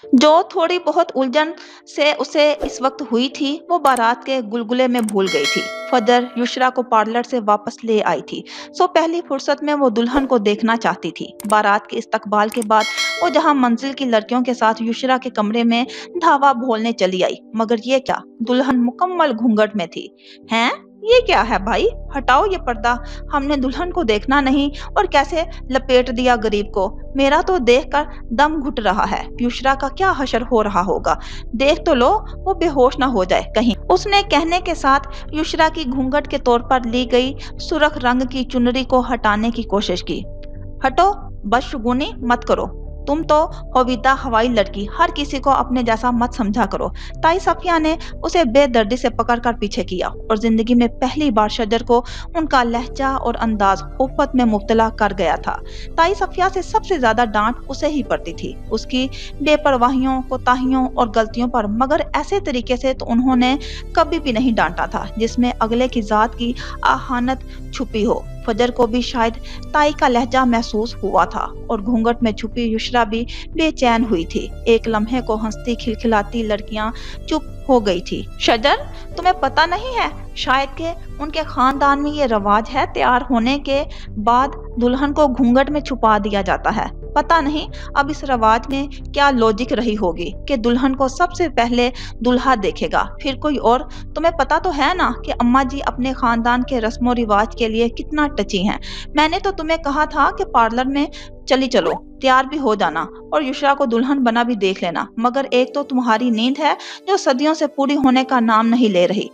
जो थोड़ी बहुत उलझन से उसे इस वक्त हुई थी, वो बारात के गुलगुले में भूल गई थी। फजर युशरा को पार्लर से वापस ले आई थी। पहली फुर्सत में वो दुल्हन को देखना चाहती थी। बारात के इस्तकबाल के बाद वो जहां मंजिल की लड़कियों के साथ युशरा के कमरे में धावा बोलने चली आई, मगर ये क्या, दुल्हन मुकम्मल घूंघट में थी। हैं, ये क्या है भाई, हटाओ ये पर्दा। हमने दुल्हन को देखना नहीं और कैसे लपेट दिया गरीब को। मेरा तो देखकर दम घुट रहा है। युशरा का क्या हशर हो रहा होगा, देख तो लो, वो बेहोश ना हो जाए कहीं। उसने कहने के साथ युशरा की घूंघट के तौर पर ली गई सुर्ख रंग की चुनरी को हटाने की कोशिश की। हटो, बदशगुनी मत करो। तुम तो होविदा हवाई लड़की, हर किसी को अपने जैसा मत समझा करो। ताई सफिया ने उसे बेदर्दी से पकड़कर पीछे किया और जिंदगी में पहली बार शजर को उनका लहजा और अंदाज उफ़त में मुब्तला कर गया था। ताई सफिया से सबसे ज्यादा डांट उसे ही पड़ती थी, उसकी बेपरवाहियों, कोताहियों और गलतियों पर, मगर ऐसे तरीके से तो उन्होंने कभी भी नहीं डांटा था जिसमें अगले की जात की आहानत छुपी हो। फजर को भी शायद ताई का लहजा महसूस हुआ था और घूंघट में छुपी युशरा भी बेचैन हुई थी। एक लम्हे को हंसती खिलखिलाती लड़कियां चुप हो गई थी। शजर, तुम्हें पता नहीं है, शायद के उनके खानदान में ये रवाज है, तैयार होने के बाद दुल्हन को घूंघट में छुपा दिया जाता है। पता नहीं अब इस रवाज में क्या लॉजिक रही होगी कि दुल्हन को सबसे पहले दुल्हा देखेगा, फिर कोई और। तुम्हें पता तो है ना कि अम्मा जी अपने खानदान के रस्मों रिवाज के लिए कितना टची हैं। मैंने तो तुम्हें कहा था कि पार्लर में चली चलो, तैयार भी हो जाना और युशरा को दुल्हन बना भी देख लेना, मगर एक तो तुम्हारी नींद है जो सदियों से पूरी होने का नाम नहीं ले रही।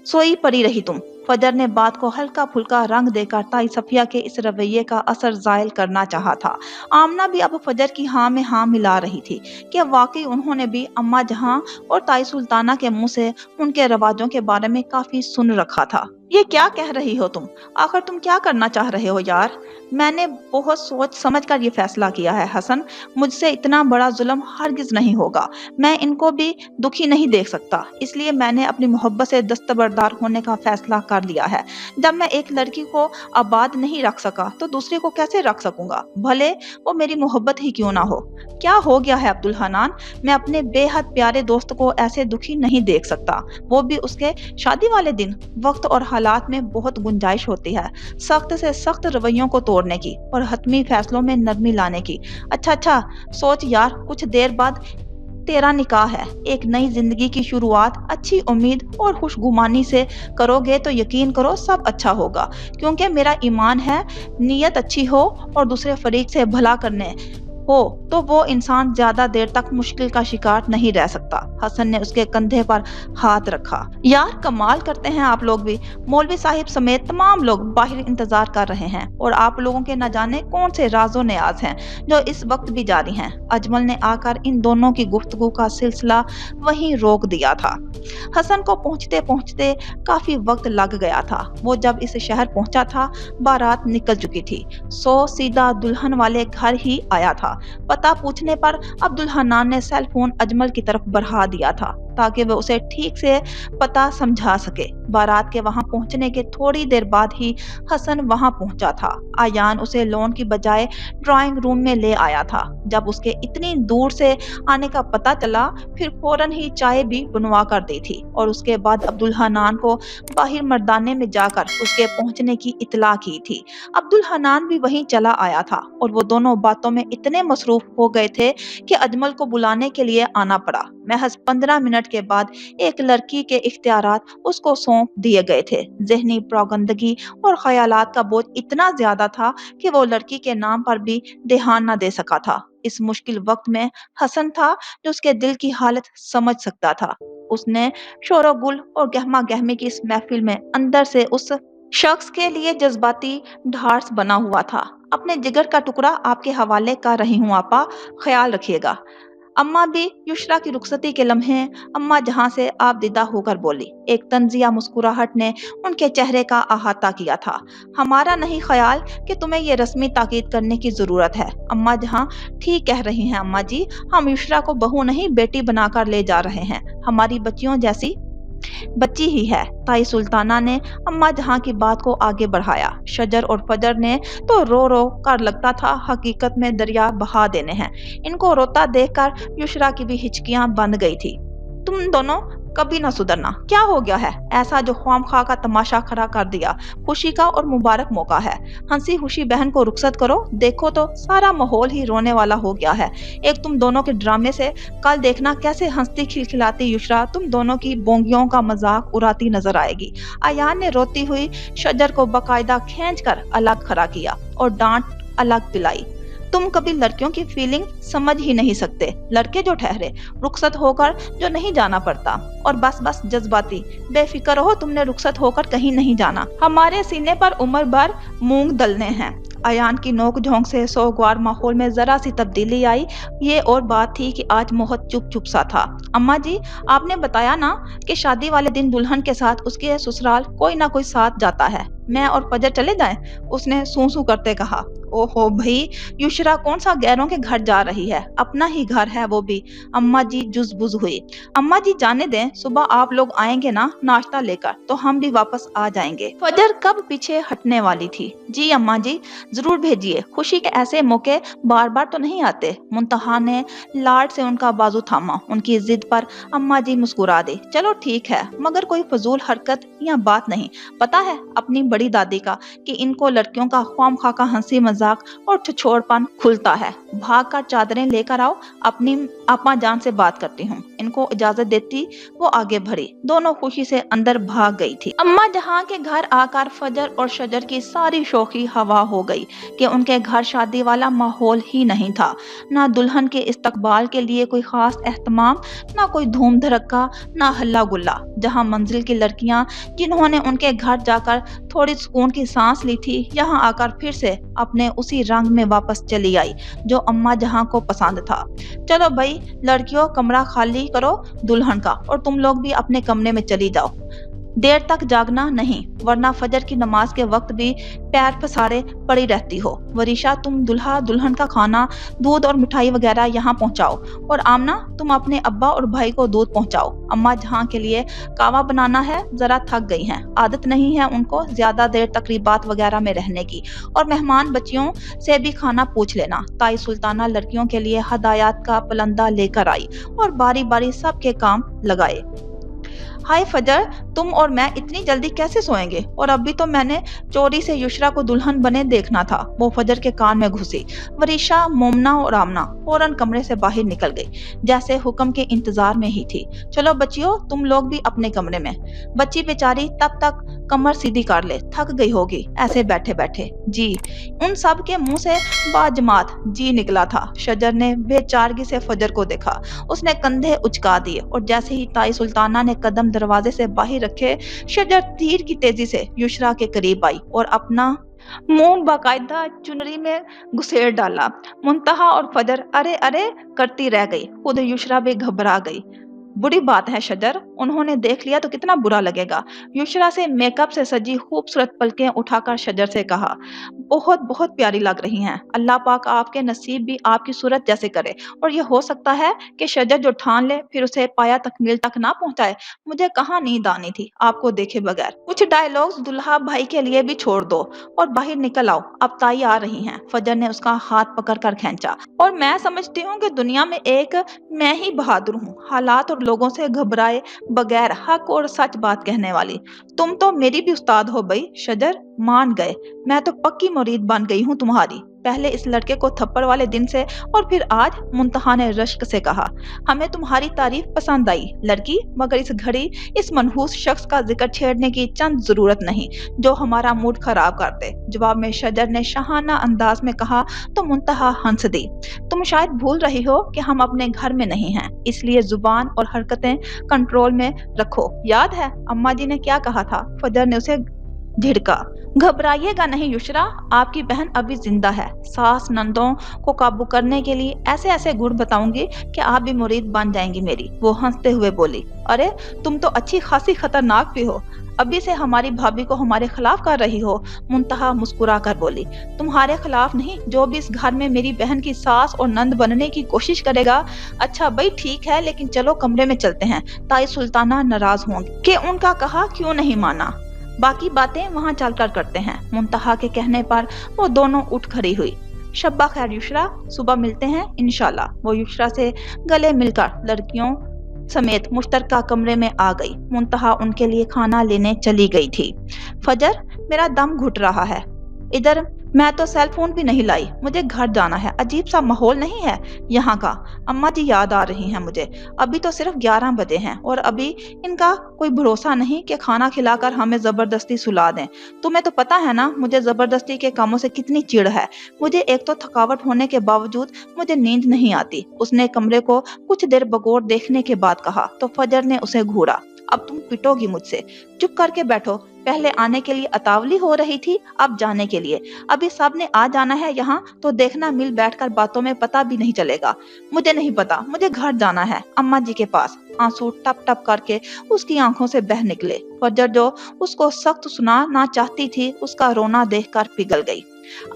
सोई पड़ी रही तुम। फजर ने बात को हल्का फुल्का रंग देकर ताई सफिया के इस रवैये का असर जायल करना चाहा था। आमना भी अब फजर की हाँ में हाँ मिला रही थी कि वाकई उन्होंने भी अम्मा जहां और ताई सुल्ताना के मुंह से उनके रवाजों के बारे में काफी सुन रखा था। ये क्या कह रही हो तुम? आखिर तुम क्या करना चाह रहे हो यार? मैंने बहुत सोच समझ कर ये फैसला किया है हसन। मुझसे इतना बड़ा जुल्म हरगिज नहीं होगा। मैं इनको भी दुखी नहीं देख सकता, इसलिए मैंने अपनी मोहब्बत से दस्तबरदार होने का फैसला कर लिया है। जब मैं एक लड़की को आबाद नहीं रख सका तो दूसरे को कैसे रख सकूंगा, भले वो मेरी मोहब्बत ही क्यों ना हो। क्या हो गया है अब्दुल हनान? मैं अपने बेहद प्यारे दोस्त को ऐसे दुखी नहीं देख सकता, वो भी उसके शादी वाले दिन। वक्त और हालात में बहुत गुंजाइश होती है सख्त से सख्त रवैयों को तोड़ने की और हतमी फैसलों में नरमी लाने की। अच्छा, सोच यार, कुछ देर बाद तेरा निकाह है, एक नई जिंदगी की शुरुआत अच्छी उम्मीद और खुशगुमानी से करोगे तो यकीन करो सब अच्छा होगा, क्योंकि मेरा ईमान है नीयत अच्छी हो और दूसरे फरीक से भला करने हो तो वो इंसान ज्यादा देर तक मुश्किल का शिकार नहीं रह सकता। हसन ने उसके कंधे पर हाथ रखा। यार कमाल करते हैं आप लोग भी। मौलवी साहिब समेत तमाम लोग बाहर इंतजार कर रहे हैं और आप लोगों के न जाने कौन से राजो नियाज हैं जो इस वक्त भी जारी हैं। अजमल ने आकर इन दोनों की गुफ्तगू का सिलसिला वहीं रोक दिया था। हसन को पहुंचते पहुंचते काफी वक्त लग गया था। वो जब इस शहर पहुंचा था बारात निकल चुकी थी, सीधा दुल्हन वाले घर ही आया था। पता पूछने पर अब्दुल हन्नान ने सेल फोन अजमल की तरफ बढ़ा दिया था ताकि वह उसे ठीक से पता समझा सके। बारात के वहां पहुंचने के थोड़ी देर बाद ही हसन वहां पहुंचा था। आयान उसे लॉन की बजाय ड्राइंग रूम में ले आया था। जब उसके इतनी दूर से आने का पता चला, फिर फौरन ही चाय भी बनवा कर दी थी और उसके बाद अब्दुल हनान को बाहर मर्दाने में जाकर उसके पहुंचने की इतला की थी। अब्दुल हनान भी वहीं चला आया था और वो दोनों बातों में इतने मसरूफ हो गए थे कि अजमल को बुलाने के लिए आना पड़ा। महज 15 मिनट के बाद एक लड़की के इख्तियारात उसको सौंप दिए गए थे। ज़हनी प्रौगंदगी और ख्यालात का बोझ इतना ज्यादा था कि वो लड़की के नाम पर भी ध्यान न दे सका था। इस मुश्किल वक्त में हसन था जो उसके दिल की हालत समझ सकता था। उसने शोरगुल और गहमा गहमी की इस महफिल में अंदर से उस शख्स के लिए जज्बाती ढार्स बना हुआ था। अपने जिगर का टुकड़ा आपके हवाले कर रही हूँ आपा, ख्याल रखिएगा। अम्मा भी युशरा की रुखसती के लम्हे अम्मा जहां से आप दिदा होकर बोली। एक तंजिया मुस्कुराहट ने उनके चेहरे का अहाता किया था। हमारा नहीं ख्याल कि तुम्हें ये रस्मी ताकीद करने की जरूरत है। अम्मा जहां ठीक कह रही हैं अम्मा जी, हम युशरा को बहू नहीं बेटी बनाकर ले जा रहे हैं, हमारी बच्चियों जैसी। बच्ची ही है। ताई सुल्ताना ने अम्मा जहां की बात को आगे बढ़ाया। शजर और फजर ने तो रो रो कर लगता था हकीकत में दरिया बहा देने हैं। इनको रोता देखकर युशरा की भी हिचकियां बंद गई थी। तुम दोनों कभी ना सुधरना। क्या हो गया है? ऐसा जो ख्वामखा का तमाशा खड़ा कर दिया। खुशी का और मुबारक मौका है। हंसी खुशी बहन को रुखसत करो। देखो तो सारा माहौल ही रोने वाला हो गया है। एक तुम दोनों के ड्रामे से कल देखना कैसे हंसती खिलखिलाती युशरा तुम दोनों की बोंगियों का मजाक उड़ाती नजर आएगी। अयान ने रोती हुई शजर को बकायदा खींच कर अलग खड़ा किया और डांट अलग पिलाई। तुम कभी लड़कियों की फीलिंग समझ ही नहीं सकते। लड़के जो ठहरे, रुखसत होकर जो नहीं जाना पड़ता। और बस बस जज्बाती, बेफिक्र हो, तुमने रुखसत होकर कहीं नहीं जाना। हमारे सीने पर उम्र भर मूंग दलने हैं। अयान की नोक झोंक से सोगवार माहौल में जरा सी तब्दीली आई। ये और बात थी कि आज मोहत चुप चुप सा था। अम्मा जी, आपने बताया ना कि शादी वाले दिन दुल्हन के साथ उसके ससुराल कोई ना कोई साथ जाता है। मैं और फजर चले जाएं? उसने सू सू करते कहा। ओहो भाई, युशरा कौन सा गैरों के घर जा रही है? अपना ही घर है वो भी। अम्मा जी जुज़बुज़ हुई। अम्मा जी जाने दें, सुबह आप लोग आएंगे ना नाश्ता लेकर, तो हम भी वापस आ जाएंगे। फजर कब पीछे हटने वाली थी। जी अम्मा जी, जरूर भेजिए। खुशी के ऐसे मौके बार बार तो नहीं आते। मुंतहा ने लाड से उनका बाजू थामा। उनकी जिद पर अम्मा जी मुस्कुरा दी। चलो ठीक है, मगर कोई फजूल हरकत या बात नहीं। पता है अपनी बड़ी दादी का कि इनको लड़कियों का ख्वामखा का हंसी मजाक और छिछोरपन खुलता है। भाग कर चादरें लेकर आओ, अपनी आपा जान से बात करती हूँ। इनको इजाजत देती वो आगे बढ़ी। दोनों खुशी से अंदर भाग गई थी। अम्मा जहां के घर आकर फजर और शजर की सारी शौकी हवा हो गई कि उनके घर शादी वाला माहौल ही नहीं था। ना दुल्हन के इस्तकबाल के लिए कोई खास एहतमाम, ना कोई धूम धड़क्का, ना हल्ला गुल्ला। जहां मंजिल की लड़कियां जिन्होंने उनके घर जाकर थोड़ी सुकून की सांस ली थी, यहाँ आकर फिर से अपने उसी रंग में वापस चली आई जो अम्मा जहां को पसंद था। चलो भाई लड़कियों, कमरा खाली करो दुल्हन का, और तुम लोग भी अपने कमरे में चली जाओ। देर तक जागना नहीं, वरना फजर की नमाज के वक्त भी पैर पसारे पड़ी रहती हो। वरीशा, तुम दुल्हा दुल्हन का खाना, दूध और मिठाई वगैरह यहाँ पहुँचाओ। और आमना, तुम अपने अब्बा और भाई को दूध पहुँचाओ। अम्मा जहाँ के लिए कावा बनाना है, जरा थक गई हैं। आदत नहीं है उनको ज्यादा देर तकरीबात वगैरह में रहने की। और मेहमान बच्चियों से भी खाना पूछ लेना। ताई सुल्ताना लड़कियों के लिए हदायत का पलंदा लेकर आई और बारी बारी सबके काम लगाए। हाय फजर, तुम और मैं इतनी जल्दी कैसे सोएंगे? और अभी तो मैंने चोरी से युशरा को दुल्हन बने देखना था। वो फजर के कान में घुसी। वरीशा, मोमना और आमना फौरन कमरे से बाहर निकल गई, जैसे हुक्म के इंतजार में ही थी। चलो बच्चियों, तुम लोग भी अपने कमरे में। बच्ची बेचारी तब तक कमर सीधी कर ले, थक गई होगी ऐसे बैठे बैठे। जी। उन सब के मुंह से बाजमात जी निकला था। शजर ने बेचारगी से फजर को देखा। उसने कंधे उचका दिए और जैसे ही ताई सुल्ताना ने कदम दरवाजे से बाहर रखे, शजर तीर की तेजी से युशरा के करीब आई और अपना मुंह बाकायदा चुनरी में घुसेड़ डाला। मुंतहा और फजर अरे अरे करती रह गई। खुद युशरा भी घबरा गई। बुरी बात है शजर, उन्होंने देख लिया तो कितना बुरा लगेगा। युशरा से मेकअप से सजी खूबसूरत पलकें उठाकर शजर से कहा, बहुत बहुत प्यारी लग रही हैं। अल्लाह पाक आपके नसीब भी आपकी सूरत जैसे करे। और ये हो सकता है कि शजर जो ठान ले फिर उसे पाया तकमील तक ना पहुंचाए। मुझे कहाँ नींद आनी थी आपको देखे बगैर। कुछ डायलॉग्स दुल्हा भाई के लिए भी छोड़ दो और बाहर निकल आओ, अब ताई आ रही हैं। फजर ने उसका हाथ पकड़ कर खींचा। और मैं समझती हूँ कि दुनिया में एक मैं ही बहादुर हूँ, हालात और लोगों से घबराए बगैर हक और सच बात कहने वाली। तुम तो मेरी भी उस्ताद हो भाई। शजर, मान गए, मैं तो पक्की मुरीद बन गई हूँ तुम्हारी। पहले इस लड़के को थप्पड़ वाले दिन से और फिर आज। मुंतहा ने रश्क से कहा, हमें तुम्हारी तारीफ पसंद आई लड़की, मगर इस घड़ी इस मनहूस शख्स का जिक्र छेड़ने की चंद जरूरत नहीं जो हमारा मूड खराब कर दे। जवाब में शजर ने शाहाना अंदाज में कहा तो मुंतहा हंस दी। तुम शायद भूल रही हो कि हम अपने घर में नहीं हैं, इसलिए जुबान और हरकतें कंट्रोल में रखो। याद है अम्मा जी ने क्या कहा था? फजर ने उसे झिड़का। घबराइएगा नहीं युशरा, आपकी बहन अभी जिंदा है। सास नंदों को काबू करने के लिए ऐसे ऐसे गुण बताऊंगी कि आप भी मुरीद बन जाएंगी मेरी। वो हंसते हुए बोली, अरे तुम तो अच्छी खासी खतरनाक भी हो, अभी से हमारी भाभी को हमारे खिलाफ कर रही हो। मुंतहा मुस्कुरा कर बोली, तुम्हारे खिलाफ नहीं, जो भी इस घर में मेरी बहन की सास और नंद बनने की कोशिश करेगा। अच्छा भाई ठीक है, लेकिन चलो कमरे में चलते हैं, ताई सुल्ताना नाराज होंगी कि उनका कहा क्यों नहीं माना। बाकी बातें वहां चलकर करते हैं। मुंतहा के कहने पर वो दोनों उठ खड़ी हुई। शब्बा खैर युशरा, सुबह मिलते हैं इंशाल्लाह। वो युशरा से गले मिलकर लड़कियों समेत मुश्तरका कमरे में आ गई। मुंतहा उनके लिए खाना लेने चली गई थी। फजर, मेरा दम घुट रहा है इधर, मैं तो सेल फोन भी नहीं लाई, मुझे घर जाना है। अजीब सा माहौल नहीं है यहाँ का। अम्मा जी याद आ रही हैं मुझे। अभी तो सिर्फ 11 बजे हैं और अभी इनका कोई भरोसा नहीं कि खाना खिलाकर हमें जबरदस्ती सुला दें। तुम्हें तो पता है ना मुझे जबरदस्ती के कामों से कितनी चिढ़ है। मुझे एक तो थकावट होने के बावजूद मुझे नींद नहीं आती। उसने कमरे को कुछ देर बगौर देखने के बाद कहा तो फजर ने उसे घूरा। अब तुम पिटोगी मुझसे, चुप करके बैठो। पहले आने के लिए अतावली हो रही थी, अब जाने के लिए। अभी सब ने आ जाना है यहाँ तो देखना, मिल बैठकर बातों में पता भी नहीं चलेगा। मुझे नहीं पता, मुझे घर जाना है अम्मा जी के पास। आंसू टप टप करके उसकी आंखों से बह निकले। फजर जो उसको सख्त सुना ना चाहती थी, उसका रोना देखकर पिघल गई।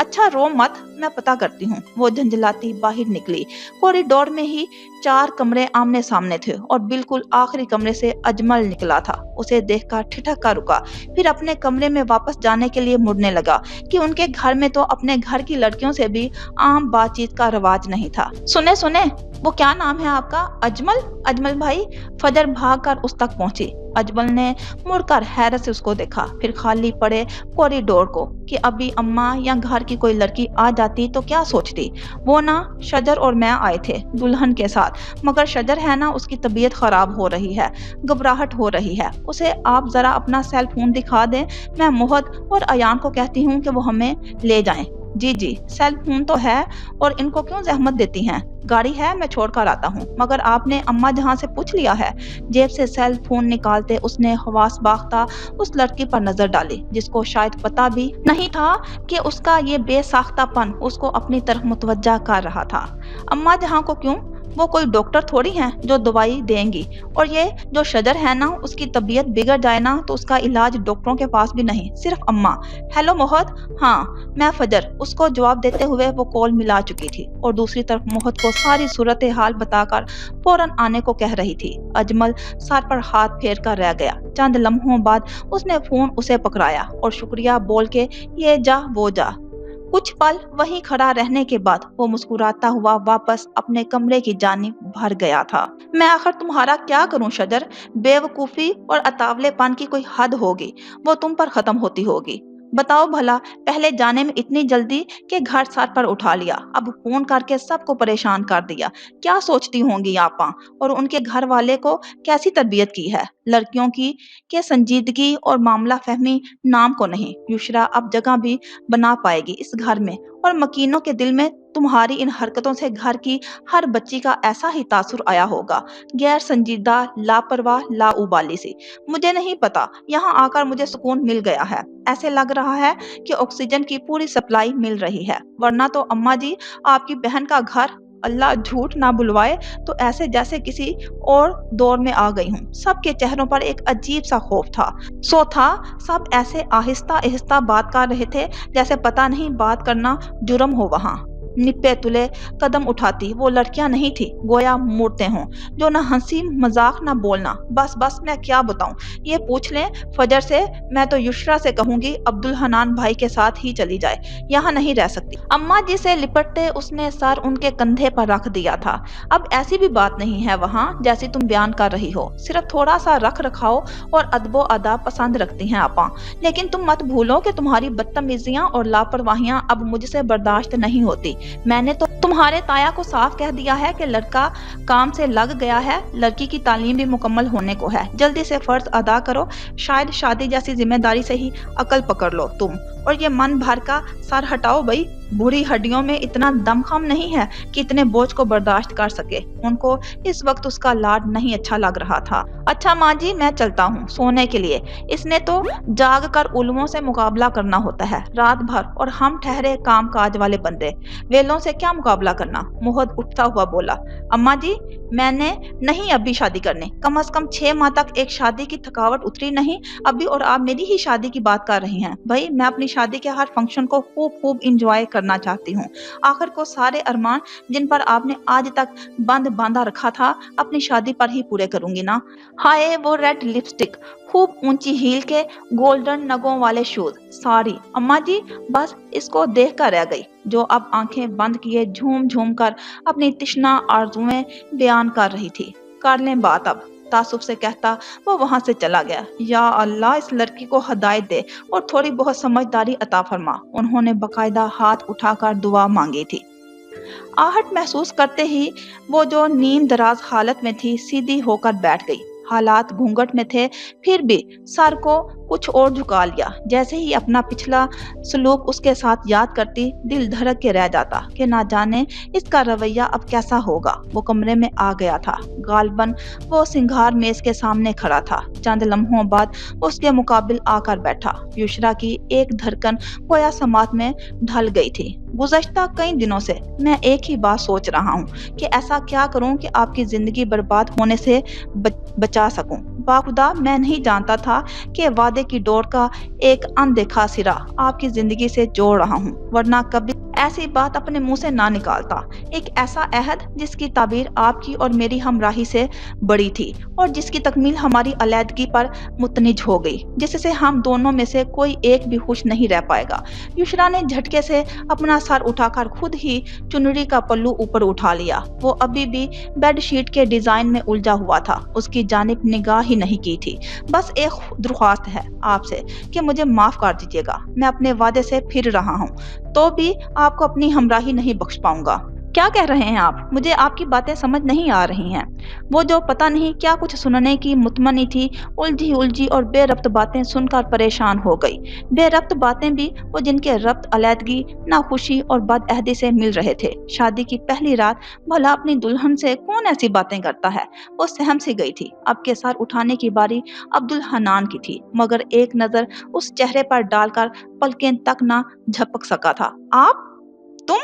अच्छा रो मत, मैं पता करती हूँ। वो झंझलाती बाहर निकली। कॉरिडोर में ही 4 कमरे आमने सामने थे और बिल्कुल आखिरी कमरे से अजमल निकला था। उसे देखकर ठिठक कर रुका, फिर अपने कमरे में वापस जाने के लिए मुड़ने लगा कि उनके घर में तो अपने घर की लड़कियों से भी आम बातचीत का रवाज नहीं था। सुने सुने, वो क्या नाम है आपका? अजमल? अजमल भाई। फजर भाग कर उस तक पहुंची। अजमल ने मुड़कर हैरत से उसको देखा, फिर खाली पड़े कॉरिडोर को कि अभी अम्मा या घर की कोई लड़की आ जाती तो क्या सोचती। वो ना शजर और मैं आए थे दुल्हन के साथ, मगर शजर है ना उसकी तबीयत खराब हो रही है, घबराहट हो रही है। उसे आप जरा अपना सेल फोन दिखा दें, मैं मोहद और अयान को कहती हूँ कि वो हमें ले जाएं। जी जी, सेल फोन तो है और इनको क्यों जहमत देती हैं? गाड़ी है, मैं छोड़ कर आता हूँ। मगर आपने अम्मा जहाँ से पूछ लिया है? जेब से सेल फोन निकालते उसने हवास बाख्ता उस लड़की पर नजर डाली, जिसको शायद पता भी नहीं था कि उसका ये बेसाख्तापन उसको अपनी तरफ मुतवज्जा कर रहा था। अम्मा जहाँ को क्यों? वो कोई डॉक्टर थोड़ी हैं जो दवाई देंगी। और ये जो शजर है ना, उसकी तबीयत बिगड़ जाए ना तो उसका इलाज डॉक्टरों के पास भी नहीं, सिर्फ अम्मा। हेलो मोहद, हाँ मैं फजर। उसको जवाब देते हुए वो कॉल मिला चुकी थी और दूसरी तरफ मोहद को सारी सूरत हाल बताकर फौरन आने को कह रही थी। अजमल सर पर हाथ फेर कर रह गया। चंद लम्हों बाद उसने फोन उसे पकड़ाया और शुक्रिया बोल के ये जा वो जा। कुछ पल वहीं खड़ा रहने के बाद वो मुस्कुराता हुआ वापस अपने कमरे की जानिब भर गया था। मैं आखिर तुम्हारा क्या करूं शजर? बेवकूफी और अतावलेपन की कोई हद होगी, वो तुम पर खत्म होती होगी। बताओ भला, पहले जाने में इतनी जल्दी कि घर सर पर उठा लिया, अब फोन करके सबको परेशान कर दिया। क्या सोचती होंगी आपा? और उनके घर वाले को कैसी तरबियत की है लड़कियों की कि संजीदगी और मामला फहमी नाम को नहीं। युशरा अब जगह भी बना पाएगी इस घर में, और मकीनों के दिल में तुम्हारी इन हरकतों से घर की हर बच्ची का ऐसा ही तासुर आया होगा, गैर संजीदा, लापरवाह, लाउबाली सी। मुझे नहीं पता, यहाँ आकर मुझे सुकून मिल गया है। ऐसे लग रहा है कि ऑक्सीजन की पूरी सप्लाई मिल रही है, वरना तो अम्मा जी आपकी बहन का घर, अल्लाह झूठ ना बुलवाए, तो ऐसे जैसे किसी और दौर में आ गई हूँ। सबके चेहरों पर एक अजीब सा खौफ था। सब ऐसे आहिस्ता आहिस्ता बात कर रहे थे जैसे पता नहीं बात करना जुर्म हो। वहाँ निप्पे तुले कदम उठाती वो लड़कियां नहीं थी, गोया मूर्तें हों, जो ना हंसी मजाक ना बोलना। बस बस मैं क्या बताऊं, ये पूछ लें फजर से। मैं तो युशरा से कहूंगी अब्दुल हनान भाई के साथ ही चली जाए, यहाँ नहीं रह सकती। अम्मा जी से लिपटते उसने सर उनके कंधे पर रख दिया था। अब ऐसी भी बात नहीं है वहाँ जैसी तुम बयान कर रही हो, सिर्फ थोड़ा सा रख रखाव और अदबो अदाब पसंद रखती हैं आपा। लेकिन तुम मत भूलो कि तुम्हारी बदतमीजियां और लापरवाहियां अब मुझसे बर्दाश्त नहीं होती। मैंने तो तुम्हारे ताया को साफ कह दिया है कि लड़का काम से लग गया है, लड़की की तालीम भी मुकम्मल होने को है। जल्दी से फर्ज अदा करो, शायद शादी जैसी जिम्मेदारी से ही अकल पकड़ लो तुम। और ये मन भर का सर हटाओ भाई, बूढ़ी हड्डियों में इतना दमखम नहीं है कि इतने बोझ को बर्दाश्त कर सके। उनको इस वक्त उसका लाड नहीं अच्छा लग रहा था। अच्छा माँ जी, मैं चलता हूँ सोने के लिए। इसने तो जाग कर उल्लुओं से मुकाबला करना होता है रात भर, और हम ठहरे काम काज वाले बंदे, वेलों से क्या मुकाबला करना। मोहद उठता हुआ बोला, अम्मा जी, मैंने नहीं अभी शादी करनी। कम से कम 6 माह तक एक शादी की थकावट उतरी नहीं अभी, और आप मेरी ही शादी की बात कर रही हैं। भाई, मैं अपनी शादी के हर फंक्शन को खूब खूब इंजॉय करना चाहती हूँ। आखिर को सारे अरमान जिन पर आपने आज तक बंद बांधा रखा था, अपनी शादी पर ही पूरे करूंगी ना। हाय वो रेड लिपस्टिक, खूब ऊंची हील के गोल्डन नगों वाले शूज, साड़ी। अम्मा जी, बस इसको देख कर रह गई, जो अब आंखें बंद किए झूम झूम कर अपनी तिश्ना आरज़ुएं बयान कर रही थी। कर लें बात अब, तासुब से कहता वो वहां से चला गया। या अल्लाह, इस लड़की को हदायत दे और थोड़ी बहुत समझदारी अता फरमा। उन्होंने बकायदा हाथ उठाकर दुआ मांगी थी। आहट महसूस करते ही वो जो नींद दराज हालत में थी, सीधी होकर बैठ गई। हालात घूंघट में थे, फिर भी सर को कुछ और झुका लिया। जैसे ही अपना पिछला सलूक उसके साथ याद करती, दिल धड़क के रह जाता कि ना जाने इसका रवैया अब कैसा होगा। वो कमरे में आ गया था। गालबन वो सिंगार मेज के सामने खड़ा था। चंद लम्हों बाद उसके मुकाबिल आकर बैठा। युशरा की एक धड़कन गोया समात में ढल गई थी। गुज़श्ता कई दिनों से मैं एक ही बात सोच रहा हूँ कि ऐसा क्या करूँ कि आपकी जिंदगी बर्बाद होने से बचा सकूं। बाखुदा मैं नहीं जानता था कि वादे की डोर का एक अनदेखा सिरा आपकी जिंदगी से जोड़ रहा हूँ, वरना कभी ऐसी बात अपने मुंह से ना निकालता। एक ऐसा अहद जिसकी ताबीर आपकी और मेरी हमराही से बड़ी थी, और जिसकी तकमील हमारी अलैदगी पर मुतनिज हो गई, जिससे हम दोनों में से कोई एक भी खुश नहीं रह पाएगा। युशरा ने झटके से अपना सर उठाकर खुद ही चुनरी का पल्लू ऊपर उठा लिया। वो अभी भी बेडशीट के डिजाइन में उलझा हुआ था, उसकी जानिब निगाह ही नहीं की थी। बस एक दरख्वास्त है आपसे कि मुझे माफ कर दीजिएगा। मैं अपने वादे से फिर रहा हूँ, तो भी आपको अपनी हमराही नहीं बख्श पाऊंगा। क्या कह रहे हैं आप? मुझे आपकी बातें समझ नहीं आ रही हैं। वो जो पता नहीं क्या कुछ सुनने की मुतमनी थी, उलझी उलझी और बेरब्त बातें सुनकर परेशान हो गई। बेरब्त बातें भी वो जिनके रब्त अलैदगी, नाखुशी और बदअहदी से मिल रहे थे। शादी की पहली रात भला अपनी दुल्हन से कौन ऐसी बातें करता है। वो सहम सी गई थी। अब के सर उठाने की बारी अब्दुल हनान की थी, मगर एक नजर उस चेहरे पर डालकर पलकें तक न झपक सका था। आप? तुम?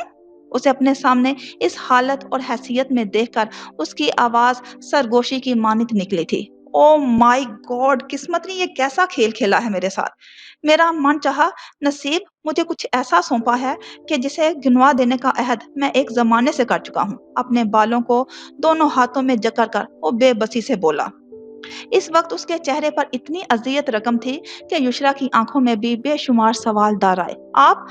उसे अपने सामने इस हालत और हैसियत में देखकर उसकी आवाज सरगोशी की मानित निकली थी। ओ माय गॉड, किस्मत ने ये कैसा खेल खेला है मेरे साथ। मेरा मन चाहा नसीब मुझे कुछ ऐसा सौंपा है कि जिसे गिनवा देने का अहद मैं एक जमाने से कर चुका हूँ। अपने बालों को दोनों हाथों में जकड़ कर वो बेबसी से बोला। इस वक्त उसके चेहरे पर इतनी अजियत रकम थी कि युशरा की आंखों में भी बेशुमार सवाल दार आए। आप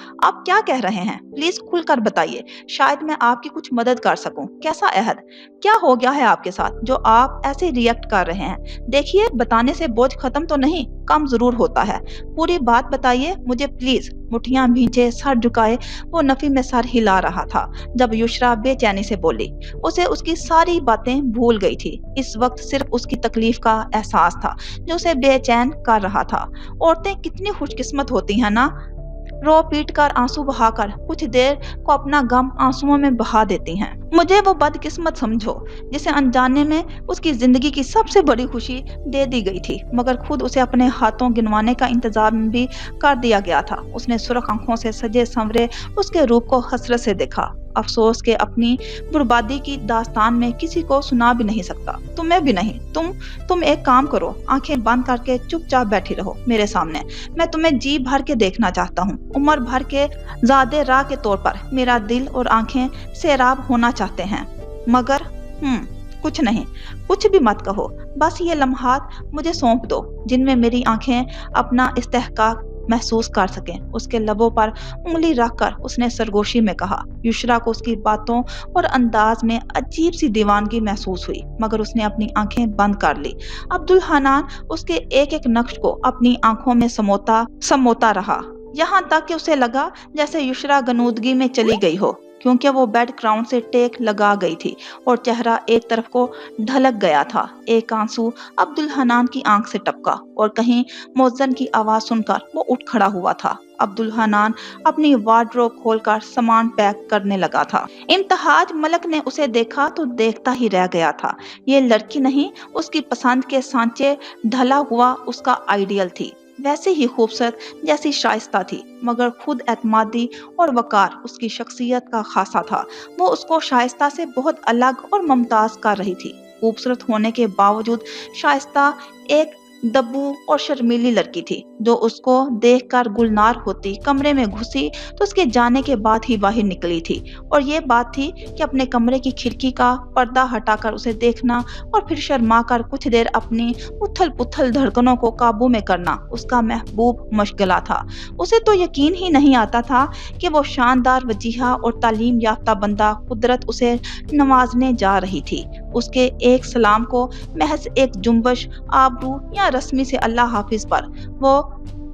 क्या कह रहे हैं? प्लीज खुलकर बताइए, शायद मैं आपकी कुछ मदद कर सकूं। कैसा अहद? क्या हो गया है आपके साथ जो आप ऐसे रिएक्ट कर रहे हैं? देखिए, बताने से बोझ खत्म तो नहीं, कम जरूर होता है। पूरी बात बताइए मुझे प्लीज। मुठियां भींचे, सर झुकाए वो नफी में सर हिला रहा था जब युशरा बेचैनी से बोली। उसे उसकी सारी बातें भूल गई थी। इस वक्त सिर्फ उसकी तकलीफ का एहसास था जो उसे बेचैन कर रहा था। औरतें कितनी खुशकिस्मत होती हैं ना, रो पीट कर आंसू बहाकर कुछ देर को अपना गम आंसुओं में बहा देती हैं। मुझे वो बदकिस्मत समझो जिसे अनजाने में उसकी जिंदगी की सबसे बड़ी खुशी दे दी गई थी, मगर खुद उसे अपने हाथों गिनवाने का इंतजाम भी कर दिया गया था। उसने सुर्ख आंखों से सजे संवरे उसके रूप को हसरत से देखा। अफसोस के अपनी बर्बादी की दास्तान में किसी को सुना भी नहीं सकता, तुम्हें भी नहीं। तुम एक काम करो, आंखें बंद करके चुपचाप बैठी रहो मेरे सामने। मैं तुम्हें जी भर के देखना चाहता हूँ। उम्र भर के ज़ादे राह के तौर पर मेरा दिल और आंखें सैराब होना चाहते हैं, मगर कुछ नहीं, कुछ भी मत कहो। बस ये लम्हात मुझे सौंप दो जिनमें मेरी आंखें अपना इस्तेहकाक महसूस कर सकें। उसके लबों पर उंगली रखकर उसने सरगोशी में कहा। युशरा को उसकी बातों और अंदाज में अजीब सी दीवानगी महसूस हुई, मगर उसने अपनी आंखें बंद कर ली। अब्दुल हनान उसके एक एक नक्श को अपनी आंखों में समोता रहा, यहाँ तक कि उसे लगा जैसे युशरा गनूदगी में चली गई हो। क्योंकि वो बेड ग्राउंड से टेक लगा गई थी और चेहरा एक तरफ को ढलक गया था। एक आंसू अब्दुल हनान की आंख से टपका और कहीं मोज़न की आवाज सुनकर वो उठ खड़ा हुआ था। अब्दुल हनान अपनी वार्डरोब खोलकर सामान पैक करने लगा था। इम्तियाज मलक ने उसे देखा तो देखता ही रह गया था। ये लड़की नहीं, उसकी पसंद के सांचे ढला हुआ उसका आइडियल थी। वैसे ही खूबसूरत जैसी शाइस्ता थी, मगर खुद एतमादी और वकार उसकी शख्सियत का खासा था। वो उसको शाइस्ता से बहुत अलग और मुमताज कर रही थी। खूबसूरत होने के बावजूद शाइस्ता एक दब्बू और शर्मीली लड़की थी, जो उसको देखकर गुलनार होती कमरे में घुसी तो उसके जाने के बाद ही बाहर निकली थी। और ये बात थी कि अपने कमरे की खिड़की का पर्दा हटाकर उसे देखना और फिर शर्मा कर कुछ देर अपनी उथल पुथल धड़कनों को काबू में करना उसका महबूब मशगला था। उसे तो यकीन ही नहीं आता था कि वो शानदार वजीहा और तालीम याफ्ता बंदा कुदरत उसे नवाजने जा रही थी। उसके एक सलाम को महज एक जुम्बश, आबरू या रस्मी से अल्लाह हाफिज पर वो